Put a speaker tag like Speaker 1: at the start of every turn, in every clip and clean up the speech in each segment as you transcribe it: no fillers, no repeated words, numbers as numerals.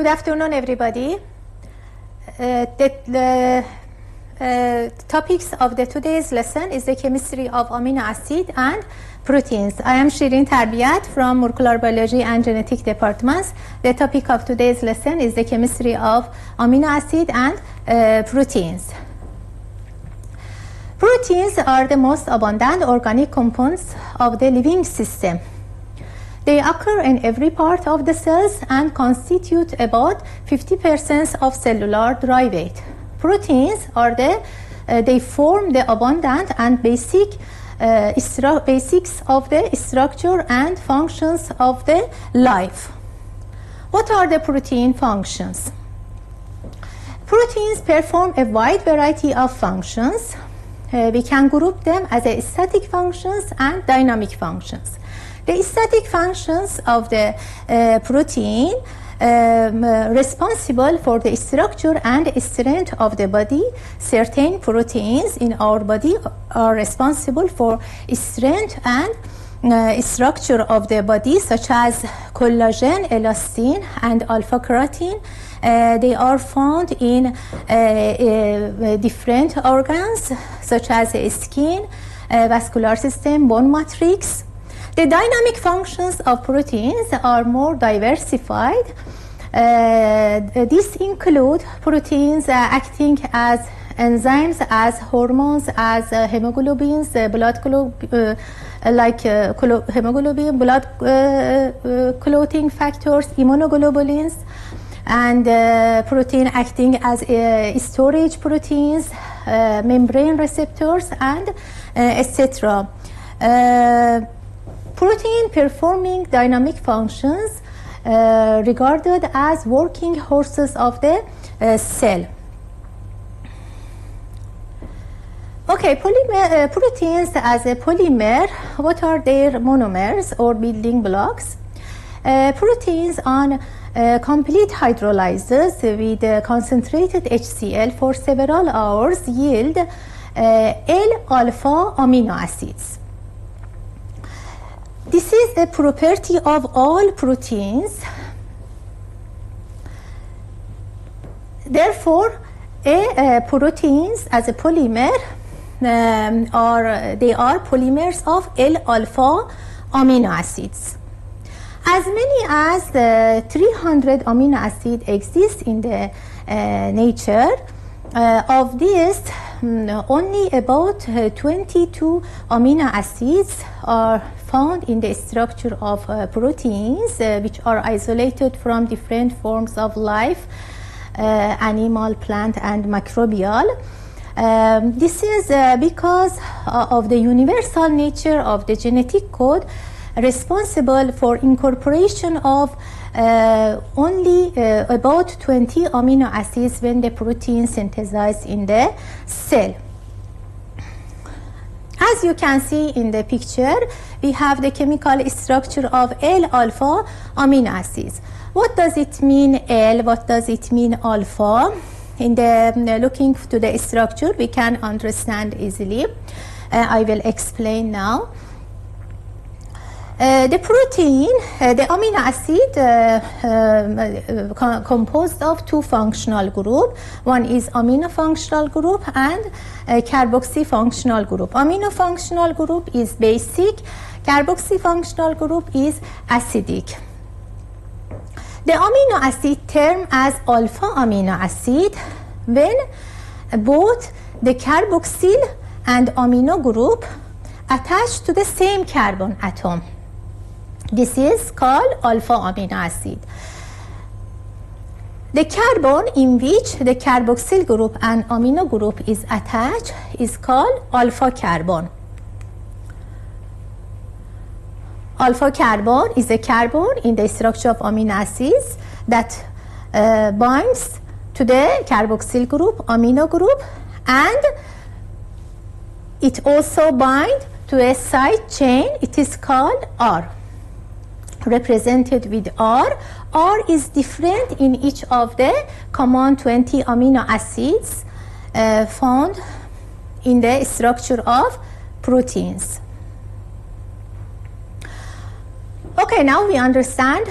Speaker 1: Good afternoon, everybody. The topics of today's lesson is the chemistry of amino acid and proteins. I am Shirin Tarbiyat from Molecular Biology and Genetic Departments. The topic of today's lesson is the chemistry of amino acid and proteins. Proteins are the most abundant organic compounds of the living system. They occur in every part of the cells and constitute about 50% of cellular dry weight. Proteins are they form the abundant and basics of the structure and functions of the life. What are the protein functions? Proteins perform a wide variety of functions. We can group them as static functions and dynamic functions. The static functions of the protein responsible for the structure and strength of the body. Certain proteins in our body are responsible for strength and structure of the body, such as collagen, elastin, and alpha-keratin. They are found in different organs, such as the skin, vascular system, bone matrix. The dynamic functions of proteins are more diversified. These include proteins acting as enzymes, as hormones, as hemoglobins, hemoglobin, blood clotting factors, immunoglobulins, and protein acting as storage proteins, membrane receptors, and etc. Protein performing dynamic functions regarded as working horses of the cell. Okay, proteins as a polymer, what are their monomers or building blocks? Proteins on complete hydrolysis with concentrated HCl for several hours yield L-alpha amino acids. This is a property of all proteins. Therefore, proteins as a polymer are polymers of L-alpha amino acids. As many as 300 amino acids exist in the nature. Of these, only about 22 amino acids are found in the structure of proteins, which are isolated from different forms of life, animal, plant, and microbial. This is because of the universal nature of the genetic code responsible for incorporation of only about 20 amino acids when the protein synthesized in the cell. As you can see in the picture, we have the chemical structure of L-alpha amino acids. What does it mean L? What does it mean alpha? In the looking to the structure, we can understand easily. I will explain now. The protein, the amino acid composed of two functional groups. One is amino functional group and carboxy functional group. Amino functional group is basic, carboxy functional group is acidic. The amino acid term as alpha amino acid when both the carboxyl and amino group attach to the same carbon atom. This is called alpha amino acid. The carbon in which the carboxyl group and amino group is attached is called alpha carbon. Alpha carbon is a carbon in the structure of amino acids that binds to the carboxyl group, amino group, and it also binds to a side chain. It is called R, represented with R. R is different in each of the common 20 amino acids found in the structure of proteins. Okay, now we understand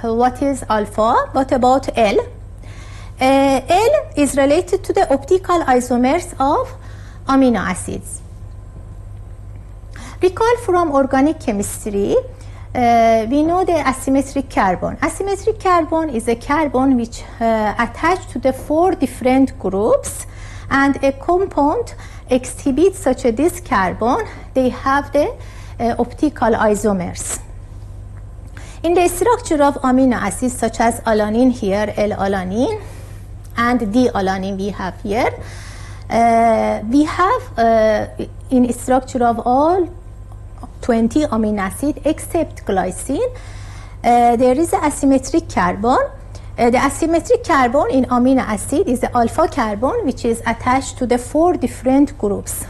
Speaker 1: what is alpha. What about L? L is related to the optical isomers of amino acids. Recall from organic chemistry, we know the asymmetric carbon. Asymmetric carbon is a carbon which attached to the 4 different groups, and a compound exhibits such a this carbon. They have the optical isomers. In the structure of amino acids such as alanine here, L-alanine, and D-alanine we have here, we have in structure of all 20 amino acids except glycine, there is an asymmetric carbon. The asymmetric carbon in amino acid is the alpha carbon, which is attached to the 4 different groups,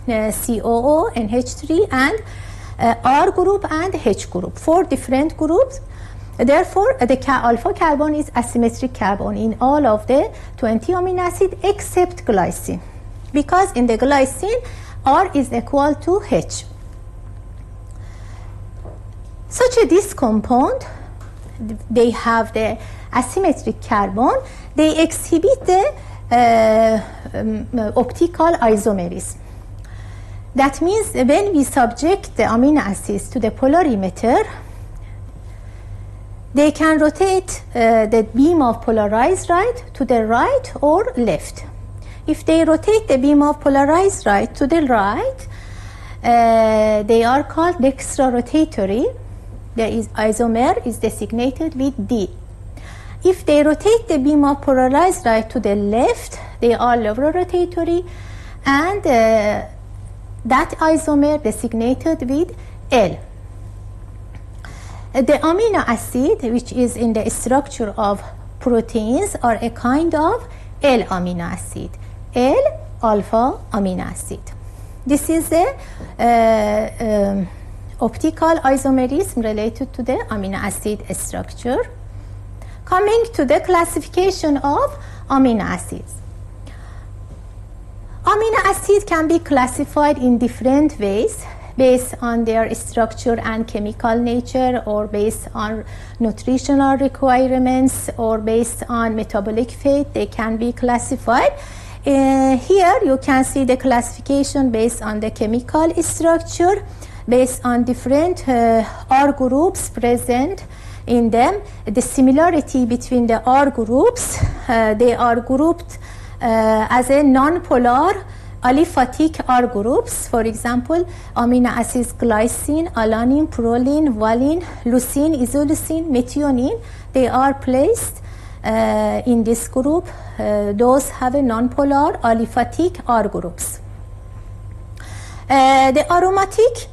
Speaker 1: COO, NH3, and R group and H group, 4 different groups. Therefore, the alpha carbon is asymmetric carbon in all of the 20 amino acids except glycine, because in the glycine R is equal to H. Such a this compound, they have the asymmetric carbon, they exhibit the optical isomerism. That means when we subject the amino acids to the polarimeter, they can rotate the beam of polarized light to the right or left. If they rotate the beam of polarized light to the right, they are called dextrorotatory. The isomer is designated with D. If they rotate the beam of polarized light to the left, they are lower rotatory, and that isomer designated with L. The amino acid, which is in the structure of proteins, are a kind of L amino acid, L-alpha amino acid. This is the optical isomerism related to the amino acid structure. Coming to the classification of amino acids. Amino acids can be classified in different ways based on their structure and chemical nature, or based on nutritional requirements, or based on metabolic fate. They can be classified. Here you can see the classification based on the chemical structure, based on different R groups present in them. The similarity between the R groups, they are grouped as a non-polar aliphatic R groups. For example, amino acids glycine, alanine, proline, valine, leucine, isoleucine, methionine, they are placed in this group. Those have a non-polar aliphatic R groups. The aromatic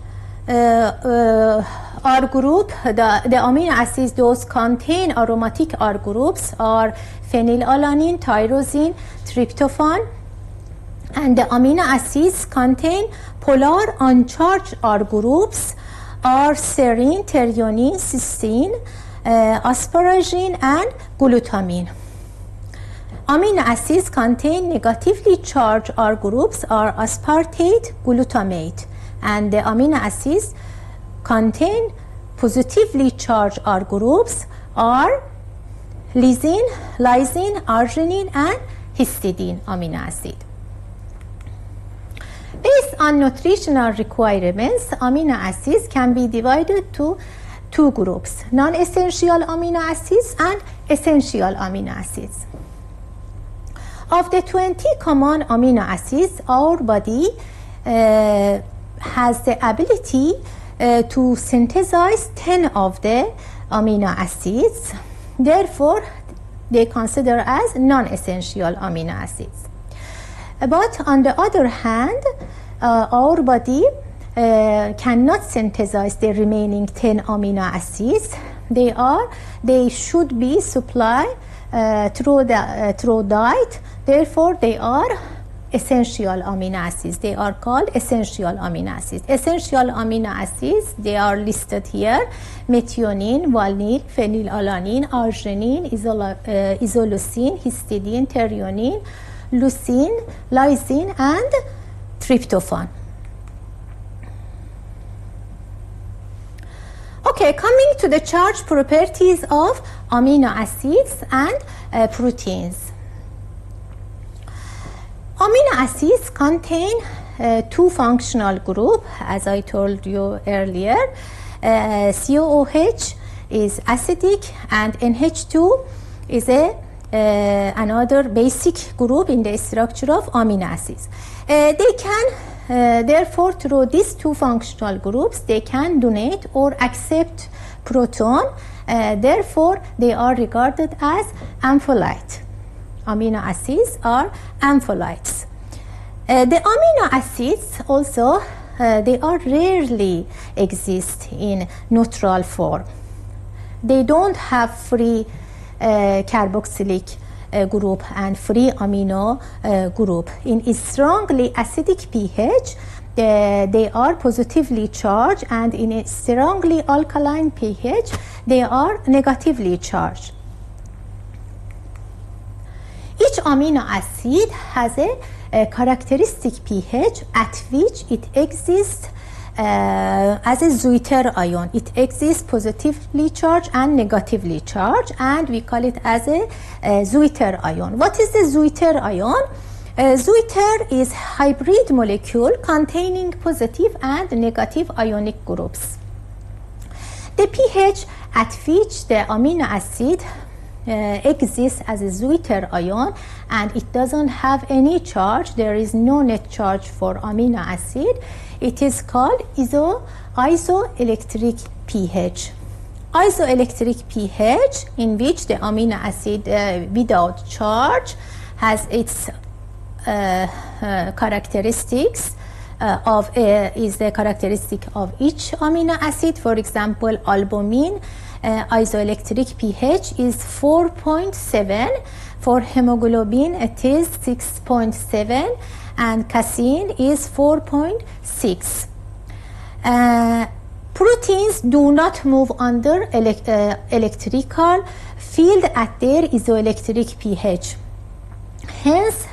Speaker 1: R group, the amino acids those contain aromatic R groups are phenylalanine, tyrosine, tryptophan, and the amino acids contain polar uncharged R groups are serine, threonine, cysteine, asparagine, and glutamine. Amino acids contain negatively charged R groups are aspartate, glutamate, and the amino acids contain positively charged R groups are lysine, arginine, and histidine amino acid. Based on nutritional requirements, amino acids can be divided to 2 groups, non-essential amino acids and essential amino acids. Of the 20 common amino acids, our body has the ability to synthesize 10 of the amino acids. Therefore, they consider as non-essential amino acids. But on the other hand, our body cannot synthesize the remaining 10 amino acids. They should be supplied through diet. Therefore, they are essential amino acids. They are called essential amino acids. Essential amino acids, they are listed here: methionine, valine, phenylalanine, arginine, isoleucine, histidine, threonine, leucine, lysine, and tryptophan. Okay, Okay, coming to the charge properties of amino acids and proteins. Amino acids contain two functional groups, as I told you earlier. COOH is acidic and NH2 is another basic group in the structure of amino acids. They can, therefore, through these two functional groups, they can donate or accept proton. Therefore, they are regarded as ampholyte. Amino acids are ampholites. The amino acids also, they are rarely exist in neutral form. They don't have free carboxylic group and free amino group. In a strongly acidic pH, they are positively charged, and in a strongly alkaline pH, they are negatively charged. Each amino acid has a characteristic pH at which it exists as a Zwitter ion. It exists positively charged and negatively charged, and we call it as a Zwitter ion. What is the Zwitter ion? Zwitter is hybrid molecule containing positive and negative ionic groups. The pH at which the amino acid exists as a Zwitter ion and it doesn't have any charge, there is no net charge for amino acid, it is called isoelectric pH. Isoelectric pH, in which the amino acid without charge has its characteristics is the characteristic of each amino acid. For example, albumin isoelectric pH is 4.7. For hemoglobin it is 6.7, and casein is 4.6. Proteins do not move under electrical field at their isoelectric pH. Hence,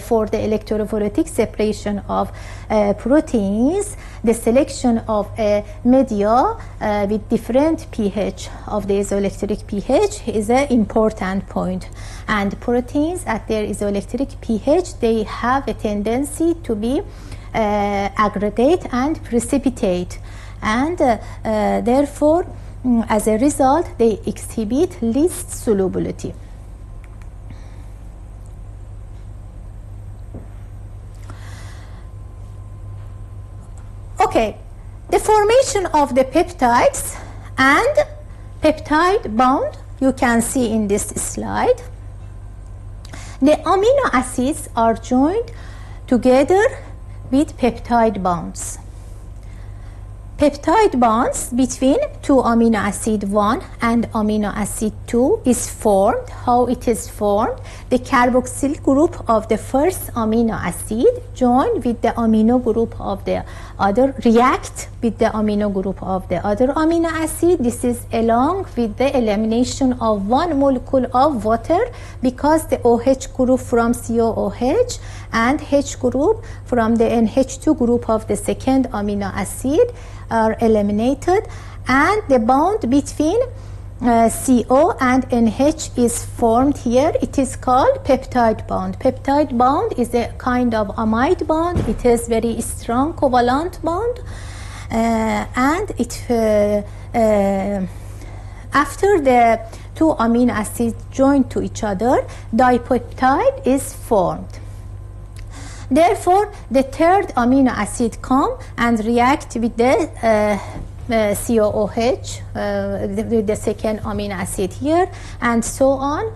Speaker 1: for the electrophoretic separation of proteins, the selection of a media with different pH of the isoelectric pH is an important point. And proteins at their isoelectric pH, they have a tendency to be aggregate and precipitate, and therefore, as a result, they exhibit least solubility. Okay, the formation of the peptides and peptide bond you can see in this slide. The amino acids are joined together with peptide bonds. Peptide bonds between two amino acid 1 and amino acid 2 is formed. How it is formed? The carboxyl group of the first amino acid join with the amino group of the other, react with the amino group of the other amino acid. This is along with the elimination of one molecule of water, because the OH group from COOH and H group from the NH2 group of the second amino acid are eliminated, and the bond between CO and NH is formed here. It is called peptide bond. Peptide bond is a kind of amide bond. It is very strong covalent bond, and it after the two amino acids join to each other, dipeptide is formed. Therefore, the third amino acid come and react with the COOH, with the second amino acid here, and so on.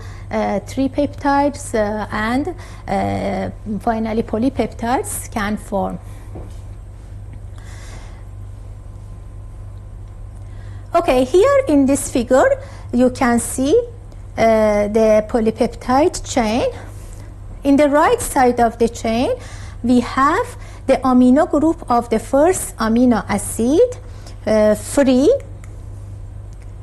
Speaker 1: Three peptides and finally polypeptides can form. Okay, here in this figure you can see the polypeptide chain. In the right side of the chain, we have the amino group of the first amino acid free.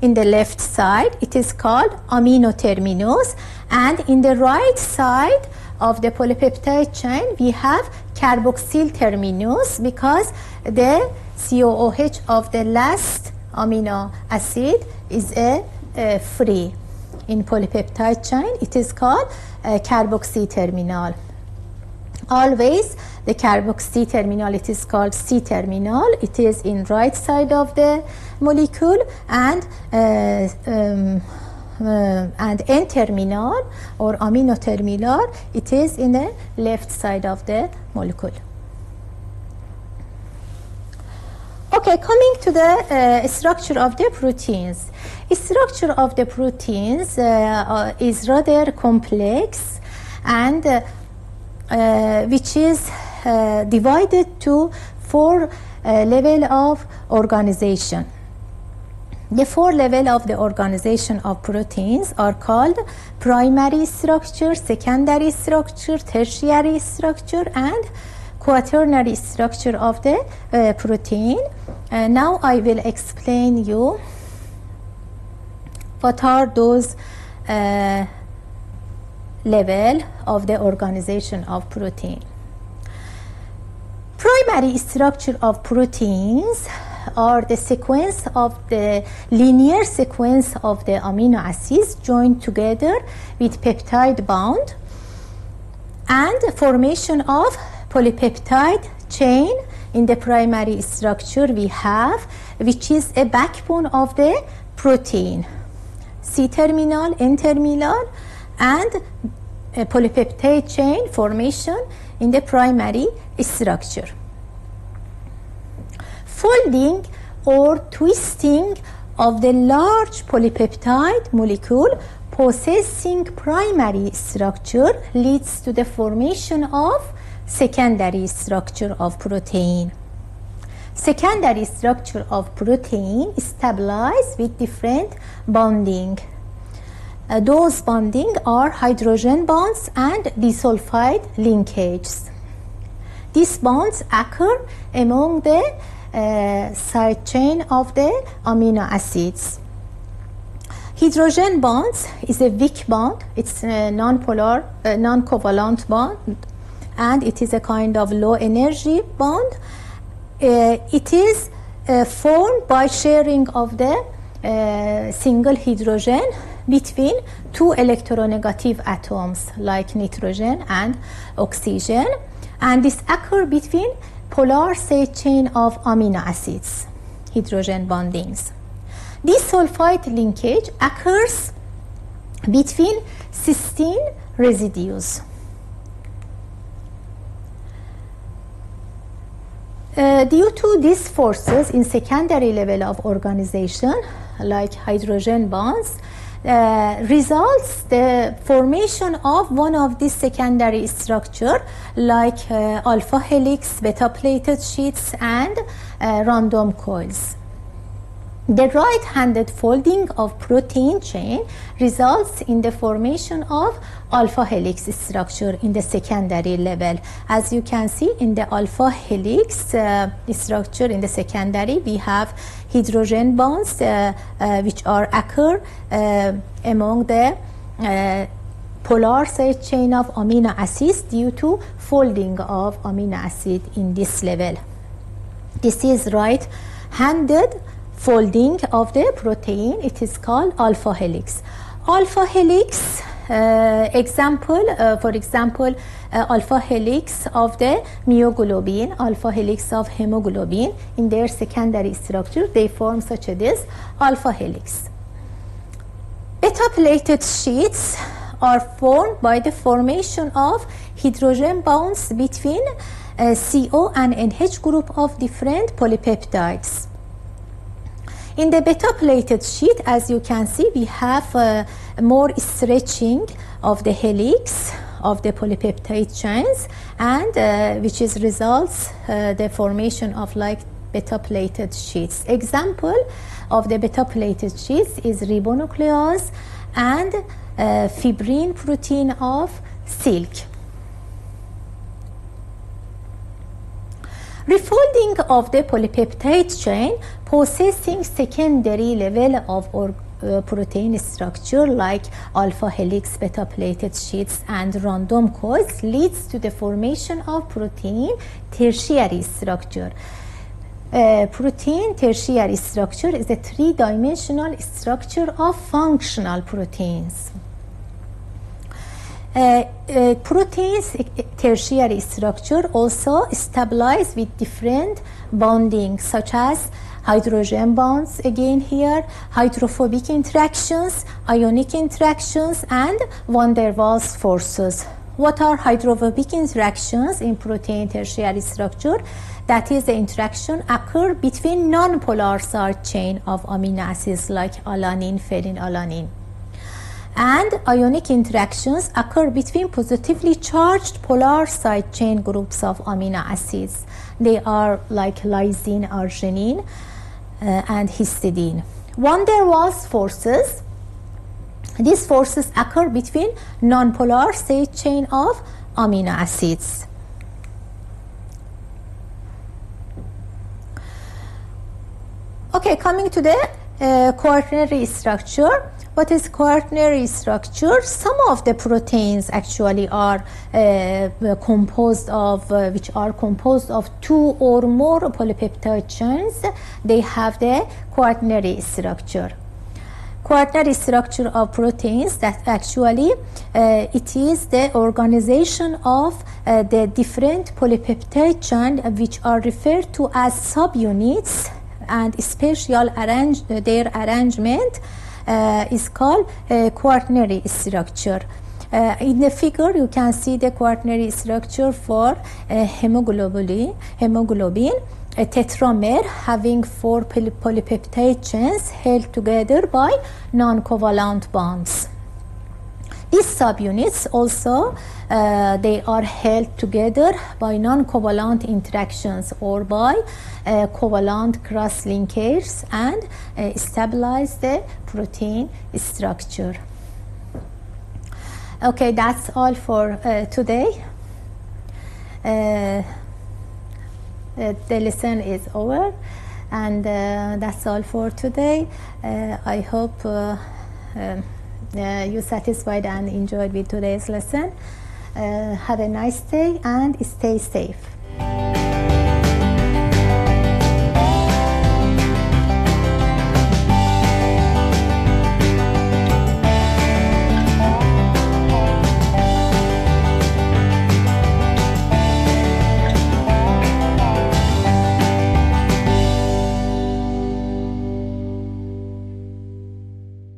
Speaker 1: In the left side, it is called N-terminus, and in the right side of the polypeptide chain, we have carboxyl terminus, because the COOH of the last amino acid is a free in polypeptide chain. It is called carboxy terminal. Always the carboxy terminal, it is called C-terminal. It is in right side of the molecule, and N-terminal or amino terminal, it is in the left side of the molecule. Okay, coming to the structure of the proteins. The structure of the proteins is rather complex, and which is divided to 4 levels of organization. The 4 levels of the organization of proteins are called primary structure, secondary structure, tertiary structure, and quaternary structure of the protein. Now I will explain you what are those level of the organization of protein. Primary structure of proteins are the sequence of the linear sequence of the amino acids joined together with peptide bond, and formation of polypeptide chain in the primary structure we have, which is a backbone of the protein. C-terminal, N-terminal, and a polypeptide chain formation in the primary structure. Folding or twisting of the large polypeptide molecule possessing primary structure leads to the formation of secondary structure of protein. Secondary structure of protein is stabilized with different bonding. Those bonding are hydrogen bonds and disulfide linkages. These bonds occur among the side chain of the amino acids. Hydrogen bonds is a weak bond. It's a non-polar, non-covalent bond, and it is a kind of low energy bond. It is formed by sharing of the single hydrogen between 2 electronegative atoms like nitrogen and oxygen, and this occurs between polar side chain of amino acids, hydrogen bondings. Disulfide linkage occurs between cysteine residues. Due to these forces in secondary level of organization, like hydrogen bonds, results the formation of one of these secondary structure like alpha helix, beta-plated sheets, and random coils. The right-handed folding of protein chain results in the formation of alpha helix structure in the secondary level. As you can see in the alpha helix structure in the secondary, we have hydrogen bonds which are occur among the polar side chain of amino acids due to folding of amino acid in this level. This is right-handed folding of the protein. It is called alpha helix. Alpha helix example, for example, alpha helix of the myoglobin, alpha helix of hemoglobin, in their secondary structure they form such a this alpha helix. Beta-plated sheets are formed by the formation of hydrogen bonds between CO and NH group of different polypeptides. In the beta-plated sheet, as you can see, we have more stretching of the helix of the polypeptide chains, and which is results the formation of like beta-plated sheets. Example of the beta-plated sheets is ribonuclease and fibrin protein of silk. Refolding of the polypeptide chain possessing secondary level of protein structure like alpha helix, beta-plated sheets, and random coils leads to the formation of protein tertiary structure. protein tertiary structure is a three-dimensional structure of functional proteins. Proteins tertiary structure also stabilize with different bondings, such as hydrogen bonds, again here, hydrophobic interactions, ionic interactions, and van der Waals forces. What are hydrophobic interactions in protein tertiary structure? That is, the interaction occur between non-polar side chain of amino acids like alanine, phenylalanine. And ionic interactions occur between positively charged polar side chain groups of amino acids. They are like lysine, arginine, and histidine. Van der Waals forces. These forces occur between non-polar side chain of amino acids. Okay, coming to the quaternary structure. What is quaternary structure? Some of the proteins actually are composed of two or more polypeptide chains. They have the quaternary structure. Quaternary structure of proteins, that actually it is the organization of the different polypeptide chains, which are referred to as subunits, and spatial their arrangement is called quaternary structure. In the figure, you can see the quaternary structure for hemoglobin, a tetramer having 4 polypeptide chains held together by non-covalent bonds. These subunits also they are held together by non-covalent interactions or by covalent cross-linkages and stabilize the protein structure. Okay, that's all for today. The lesson is over, and that's all for today. I hope you satisfied and enjoyed with today's lesson. Have a nice day and stay safe.